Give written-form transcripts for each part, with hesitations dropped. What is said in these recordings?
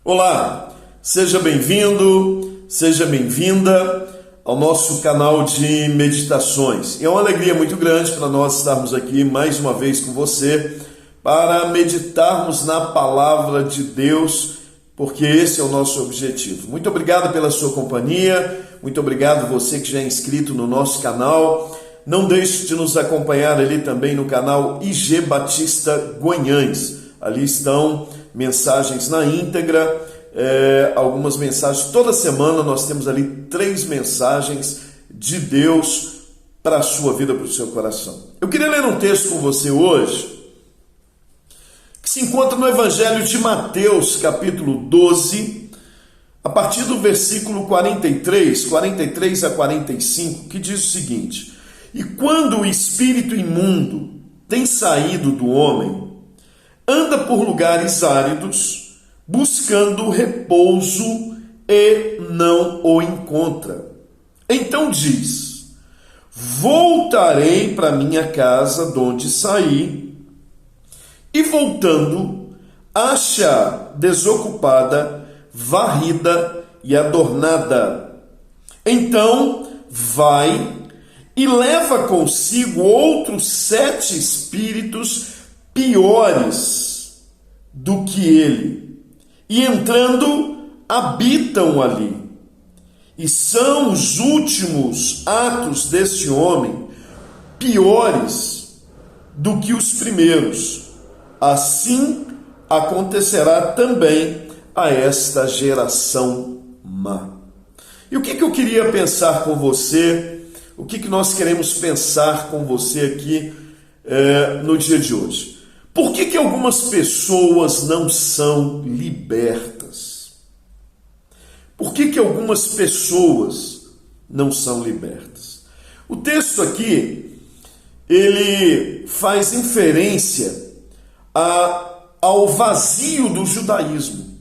Olá, seja bem-vindo, seja bem-vinda ao nosso canal de meditações. E é uma alegria muito grande para nós estarmos aqui mais uma vez com você para meditarmos na palavra de Deus, porque esse é o nosso objetivo. Muito obrigado pela sua companhia, muito obrigado você que já é inscrito no nosso canal. Não deixe de nos acompanhar ali também no canal IG Batista Guanhães. Ali estão mensagens na íntegra, algumas mensagens. Toda semana nós temos ali 3 mensagens de Deus para a sua vida, para o seu coração. Eu queria ler um texto com você hoje, que se encontra no Evangelho de Mateus, capítulo 12, a partir do versículo 43 a 45, que diz o seguinte: E quando o espírito imundo tem saído do homem, anda por lugares áridos, buscando repouso e não o encontra. Então diz: Voltarei para minha casa de onde saí, e voltando, acha desocupada, varrida e adornada. Então vai e leva consigo outros 7 espíritos piores do que ele, e entrando, habitam ali. E são os últimos atos deste homem piores do que os primeiros. Assim acontecerá também a esta geração má. E o que eu queria pensar com você? O que nós queremos pensar com você aqui no dia de hoje? Por que algumas pessoas não são libertas? Por que algumas pessoas não são libertas? O texto aqui, ele faz inferência ao vazio do judaísmo.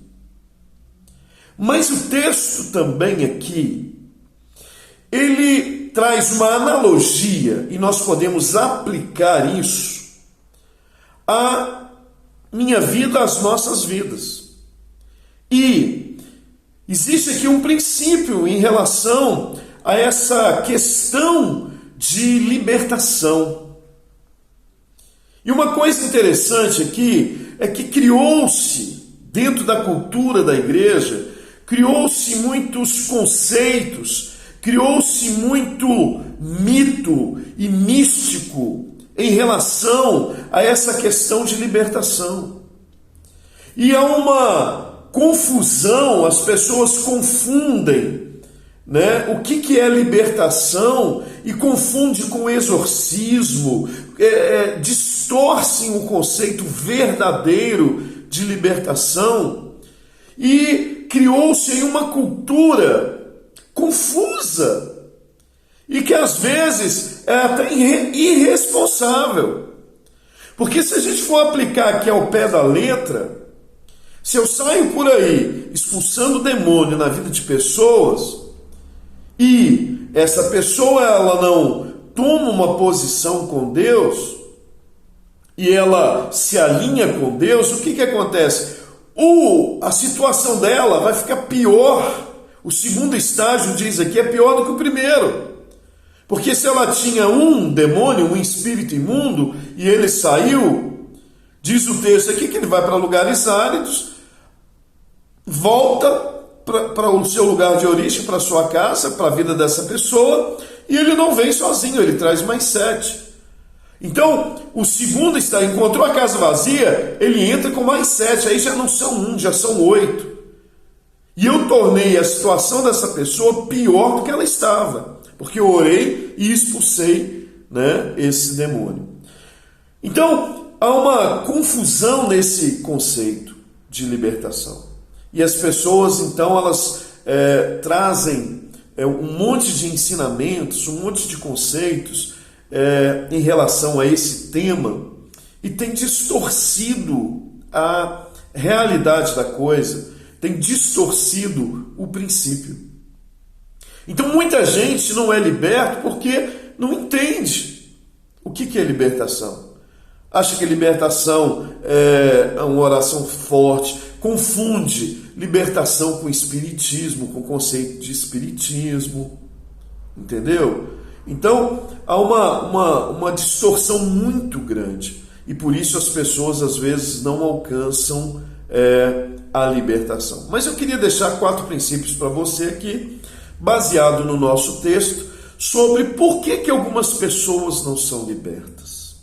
Mas o texto também aqui, ele traz uma analogia, e nós podemos aplicar isso à minha vida, às nossas vidas. E existe aqui um princípio em relação a essa questão de libertação. E uma coisa interessante aqui é que criou-se, dentro da cultura da igreja, criou-se muitos conceitos, criou-se muito mito e místico em relação a essa questão de libertação. E há uma confusão, as pessoas confundem, o que é libertação e confunde com exorcismo, distorcem o conceito verdadeiro de libertação, e criou-se em uma cultura confusa, e que às vezes é até irresponsável. Porque se a gente for aplicar aqui ao pé da letra, se eu saio por aí expulsando demônio na vida de pessoas, e essa pessoa ela não toma uma posição com Deus, e ela se alinha com Deus, o que acontece? A situação dela vai ficar pior. O segundo estágio, diz aqui, é pior do que o primeiro. Porque se ela tinha um demônio, um espírito imundo, e ele saiu, diz o texto aqui que ele vai para lugares áridos, volta para o seu lugar de origem, para a sua casa, para a vida dessa pessoa, e ele não vem sozinho, ele traz mais 7. Então, o segundo encontrou a casa vazia, ele entra com mais 7, aí já não são 1, já são 8. E eu tornei a situação dessa pessoa pior do que ela estava, porque eu orei e expulsei esse demônio. Então, há uma confusão nesse conceito de libertação. E as pessoas, então, elas trazem um monte de ensinamentos, um monte de conceitos em relação a esse tema, e tem distorcido a realidade da coisa, tem distorcido o princípio. Então muita gente não é liberta porque não entende o que é libertação. Acha que libertação é uma oração forte, confunde libertação com espiritismo, com conceito de espiritismo, entendeu? Então, há uma distorção muito grande, e por isso as pessoas às vezes não alcançam a libertação. Mas eu queria deixar 4 princípios para você aqui, baseado no nosso texto, sobre por que algumas pessoas não são libertas.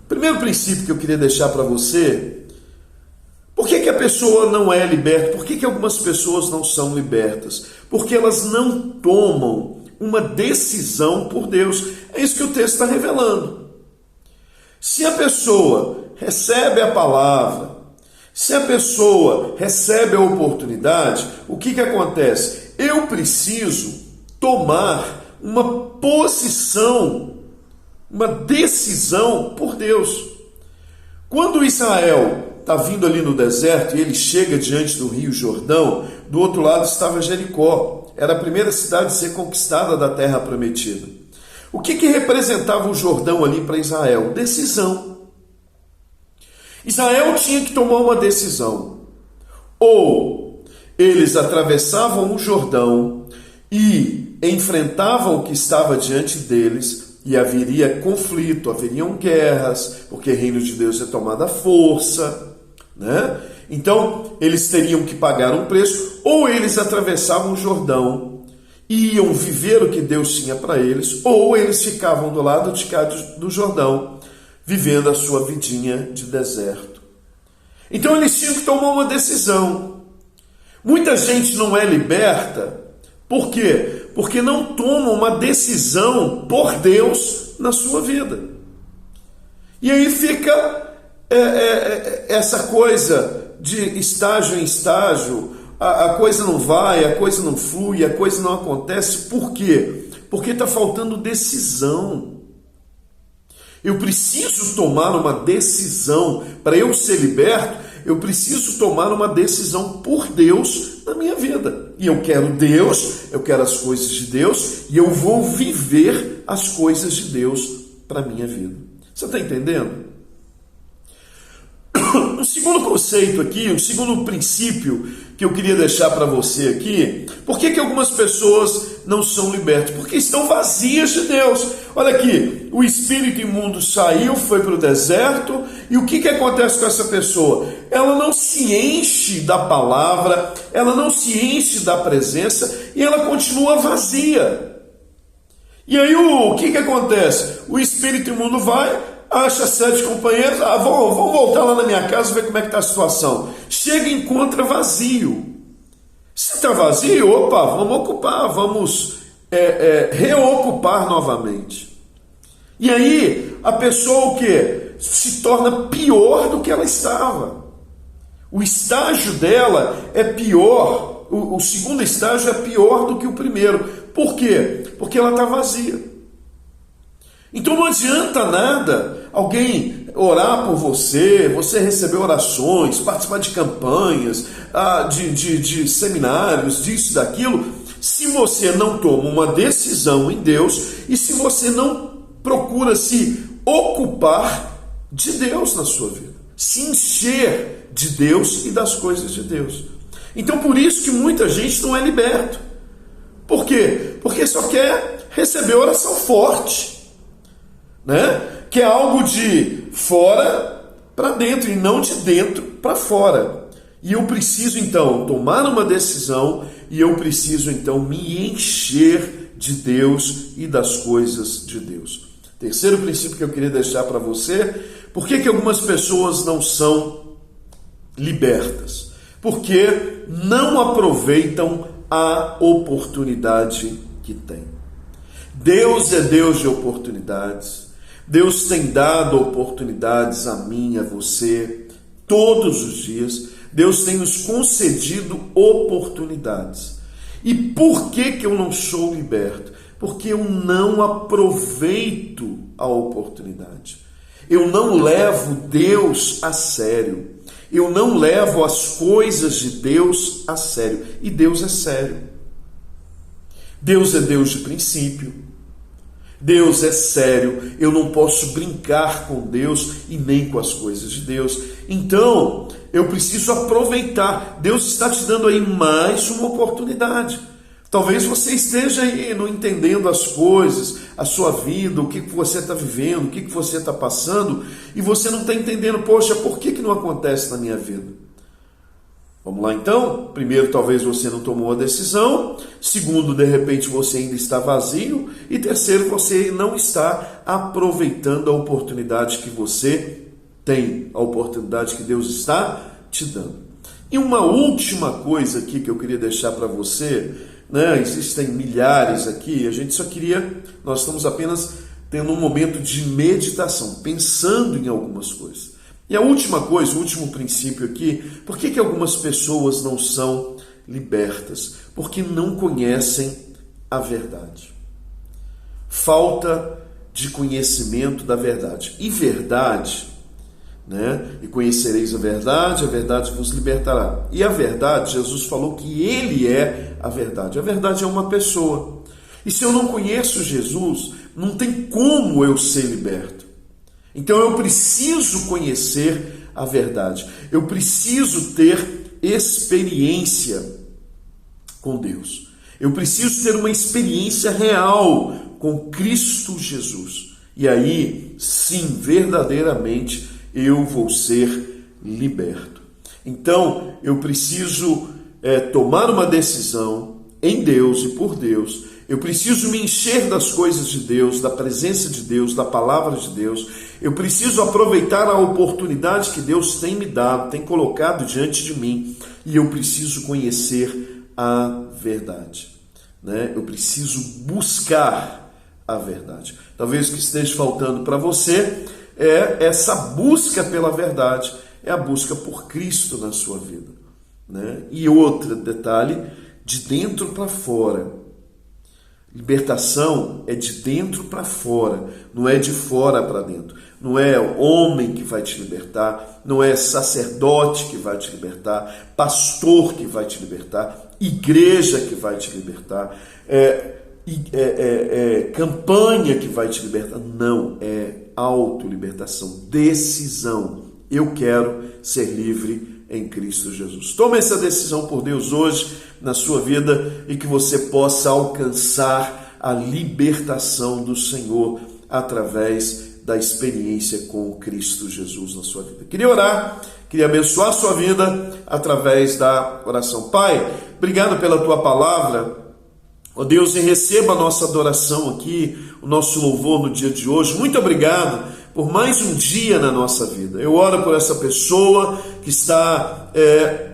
Primeiro princípio que eu queria deixar para você: por que a pessoa não é liberta? Por que algumas pessoas não são libertas? Porque elas não tomam uma decisão por Deus. É isso que o texto está revelando. Se a pessoa recebe a palavra, se a pessoa recebe a oportunidade, o que acontece? Eu preciso tomar uma posição, uma decisão por Deus. Quando Israel está vindo ali no deserto e ele chega diante do rio Jordão, do outro lado estava Jericó. Era a primeira cidade a ser conquistada da terra prometida. O que representava o Jordão ali para Israel? Decisão. Israel tinha que tomar uma decisão. Ou eles atravessavam o Jordão e enfrentavam o que estava diante deles, e haveria conflito, haveriam guerras, porque o reino de Deus é tomado à força, né? Então, eles teriam que pagar um preço, ou eles atravessavam o Jordão e iam viver o que Deus tinha para eles, ou eles ficavam do lado de cá do Jordão, vivendo a sua vidinha de deserto. Então, eles tinham que tomar uma decisão. Muita gente não é liberta, por quê? Porque não toma uma decisão por Deus na sua vida. E aí fica essa coisa de estágio em estágio, a coisa não vai, a coisa não flui, a coisa não acontece. Por quê? Porque está faltando decisão. Eu preciso tomar uma decisão. Para eu ser liberto, eu preciso tomar uma decisão por Deus na minha vida. E eu quero Deus, eu quero as coisas de Deus, e eu vou viver as coisas de Deus para a minha vida. Você está entendendo? Um segundo conceito aqui, um segundo princípio que eu queria deixar para você aqui: por que algumas pessoas não são libertas? Porque estão vazias de Deus. Olha aqui, o espírito imundo saiu, foi para o deserto, e o que acontece com essa pessoa? Ela não se enche da palavra, ela não se enche da presença, e ela continua vazia. E aí o que acontece? O espírito imundo vai, acha 7 companheiros, vamos voltar lá na minha casa ver como é que está a situação. Chega e encontra vazio. Se está vazio, opa, vamos ocupar, vamos reocupar novamente. E aí a pessoa o quê? Se torna pior do que ela estava. O estágio dela é pior, o segundo estágio é pior do que o primeiro. Por quê? Porque ela está vazia. Então não adianta nada alguém orar por você, você receber orações, participar de campanhas, de seminários, disso, daquilo, se você não toma uma decisão em Deus e se você não procura se ocupar de Deus na sua vida, se encher de Deus e das coisas de Deus. Então por isso que muita gente não é liberto. Por quê? Porque só quer receber oração forte, né? Que é algo de fora para dentro e não de dentro para fora. E eu preciso então tomar uma decisão e eu preciso então me encher de Deus e das coisas de Deus. Terceiro princípio que eu queria deixar para você: por que algumas pessoas não são libertas? Porque não aproveitam a oportunidade que têm. Deus é Deus de oportunidades. Deus tem dado oportunidades a mim, a você, todos os dias. Deus tem nos concedido oportunidades. E por que eu não sou liberto? Porque eu não aproveito a oportunidade. Eu não levo Deus a sério. Eu não levo as coisas de Deus a sério. E Deus é sério. Deus é Deus de princípio. Deus é sério, eu não posso brincar com Deus e nem com as coisas de Deus. Então, eu preciso aproveitar. Deus está te dando aí mais uma oportunidade. Talvez você esteja aí não entendendo as coisas, a sua vida, o que você está vivendo, o que você está passando, e você não está entendendo, poxa, por que não acontece na minha vida? Vamos lá então? Primeiro, talvez você não tomou a decisão. Segundo, de repente você ainda está vazio. E terceiro, você não está aproveitando a oportunidade que você tem, a oportunidade que Deus está te dando. E uma última coisa aqui que eu queria deixar para você, né? Existem milhares aqui, nós estamos apenas tendo um momento de meditação, pensando em algumas coisas. E a última coisa, o último princípio aqui, por que algumas pessoas não são libertas? Porque não conhecem a verdade. Falta de conhecimento da verdade. E verdade, né? E conhecereis a verdade vos libertará. E a verdade, Jesus falou que Ele é a verdade. A verdade é uma pessoa. E se eu não conheço Jesus, não tem como eu ser liberto. Então eu preciso conhecer a verdade. Eu preciso ter experiência com Deus. Eu preciso ter uma experiência real com Cristo Jesus. E aí, sim, verdadeiramente, eu vou ser liberto. Então, eu preciso tomar uma decisão em Deus e por Deus. Eu preciso me encher das coisas de Deus, da presença de Deus, da palavra de Deus. Eu preciso aproveitar a oportunidade que Deus tem me dado, tem colocado diante de mim. E eu preciso conhecer a verdade, né? Eu preciso buscar a verdade. Talvez o que esteja faltando para você é essa busca pela verdade, é a busca por Cristo na sua vida, né? E outro detalhe, de dentro para fora. Libertação é de dentro para fora, não é de fora para dentro. Não é homem que vai te libertar, não é sacerdote que vai te libertar, pastor que vai te libertar, igreja que vai te libertar, campanha que vai te libertar. Não, é autolibertação, decisão. Eu quero ser livre em Cristo Jesus. Tome essa decisão por Deus hoje na sua vida e que você possa alcançar a libertação do Senhor através da experiência com Cristo Jesus na sua vida. Queria orar, queria abençoar a sua vida através da oração. Pai, obrigado pela tua palavra. Ó Deus, e receba a nossa adoração aqui, o nosso louvor no dia de hoje. Muito obrigado por mais um dia na nossa vida. Eu oro por essa pessoa que está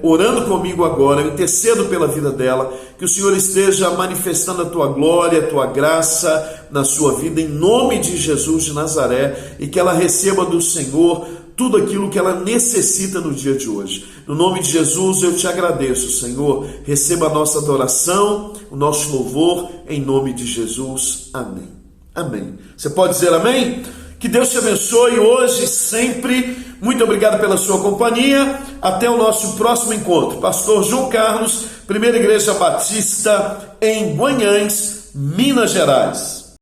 orando comigo agora, eu intercedo pela vida dela, que o Senhor esteja manifestando a tua glória, a tua graça na sua vida, em nome de Jesus de Nazaré, e que ela receba do Senhor tudo aquilo que ela necessita no dia de hoje. No nome de Jesus eu te agradeço, Senhor. Receba a nossa adoração, o nosso louvor, em nome de Jesus. Amém. Amém. Você pode dizer amém? Que Deus te abençoe hoje e sempre. Muito obrigado pela sua companhia. Até o nosso próximo encontro. Pastor João Carlos, Primeira Igreja Batista, em Guanhães, Minas Gerais.